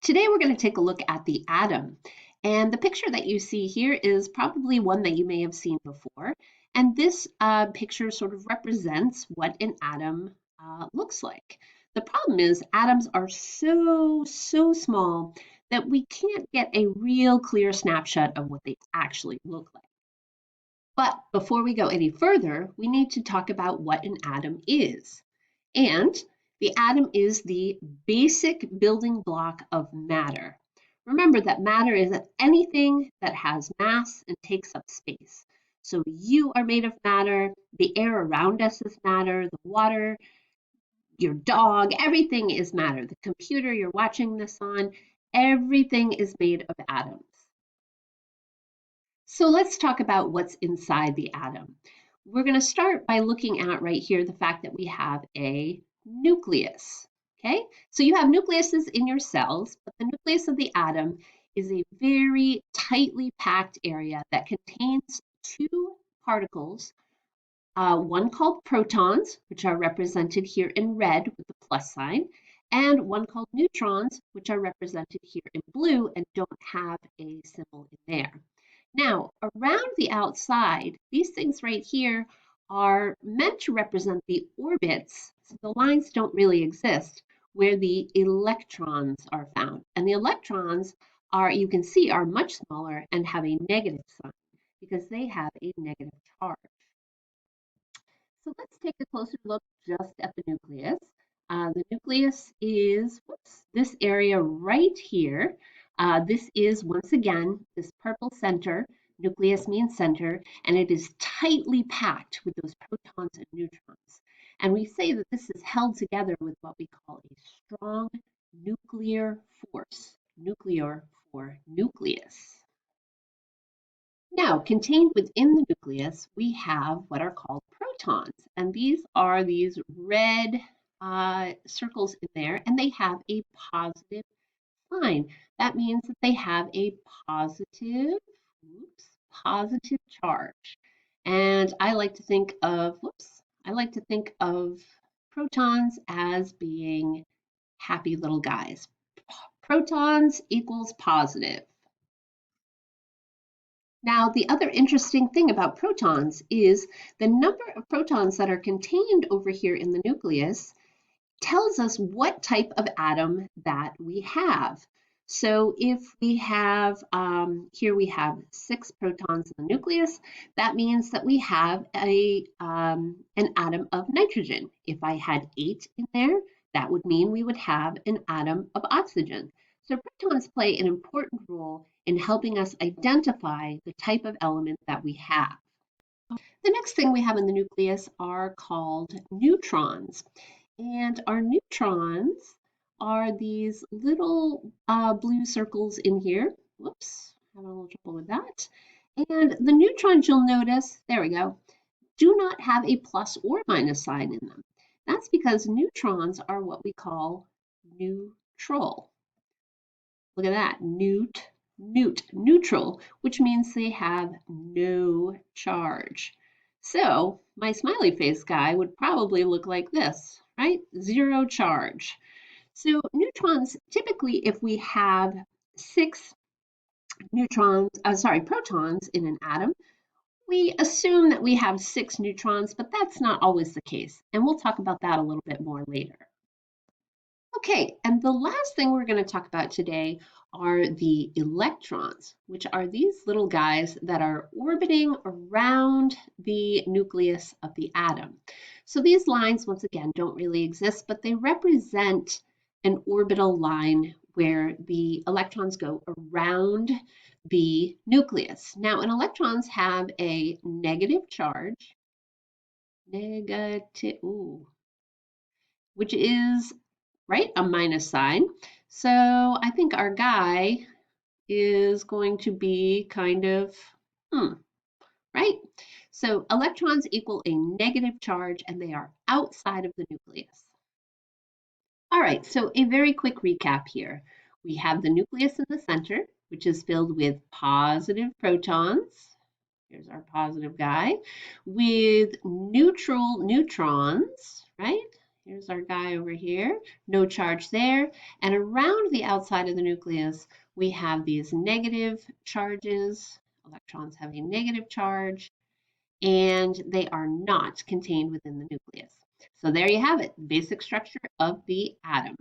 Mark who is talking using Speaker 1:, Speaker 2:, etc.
Speaker 1: Today we're going to take a look at the atom. And the picture that you see here is probably one that you may have seen before. And this picture sort of represents what an atom looks like. The problem is atoms are so small that we can't get a real clear snapshot of what they actually look like. But before we go any further, we need to talk about what an atom is. And the atom is the basic building block of matter. Remember that matter is anything that has mass and takes up space. So you are made of matter, the air around us is matter, the water, your dog, everything is matter. The computer you're watching this on, everything is made of atoms. So let's talk about what's inside the atom. We're going to start by looking at right here the fact that we have a nucleus. Okay, so you have nucleuses in your cells, but the nucleus of the atom is a very tightly packed area that contains two particles, one called protons, which are represented here in red with the plus sign, and one called neutrons, which are represented here in blue and don't have a symbol in there. Now, around the outside, these things right here are meant to represent the orbits, so the lines don't really exist, where the electrons are found. And the electrons are, you can see, are much smaller and have a negative sign because they have a negative charge. So let's take a closer look just at the nucleus. The nucleus is this area right here. This is, once again, this purple center. Nucleus means center, and it is tightly packed with those protons and neutrons. And we say that this is held together with what we call a strong nuclear force, nuclear for nucleus. Now, contained within the nucleus, we have what are called protons, and these are these red circles in there, and they have a positive sign. That means that they have a positive, positive charge. And I like to think of, protons as being happy little guys. Protons equals positive. Now, the other interesting thing about protons is the number of protons that are contained over here in the nucleus tells us what type of atom that we have. So if we have, here we have 6 protons in the nucleus, that means that we have an atom of nitrogen. If I had 8 in there, that would mean we would have an atom of oxygen. So protons play an important role in helping us identify the type of element that we have. The next thing we have in the nucleus are called neutrons. And our neutrons are these little blue circles in here. Whoops, having a little trouble with that. And the neutrons, you'll notice, there we go, do not have a plus or minus sign in them. That's because neutrons are what we call neutral. Look at that, neutral, which means they have no charge. So my smiley face guy would probably look like this, right? 0 charge. So neutrons, typically if we have 6 protons in an atom, we assume that we have 6 neutrons, but that's not always the case. And we'll talk about that a little bit more later. Okay, and the last thing we're going to talk about today are the electrons, which are these little guys that are orbiting around the nucleus of the atom. So these lines, once again, don't really exist, but they represent an orbital line where the electrons go around the nucleus. Now, and electrons have a negative charge, which is right, a minus sign. So I think our guy is going to be kind of, right? So electrons equal a negative charge and they are outside of the nucleus. All right, so a very quick recap here. We have the nucleus in the center, which is filled with positive protons. Here's our positive guy, with neutral neutrons, right? Here's our guy over here, no charge there. And around the outside of the nucleus, we have these negative charges. Electrons have a negative charge, and they are not contained within the nucleus. So there you have it, basic structure of the atom.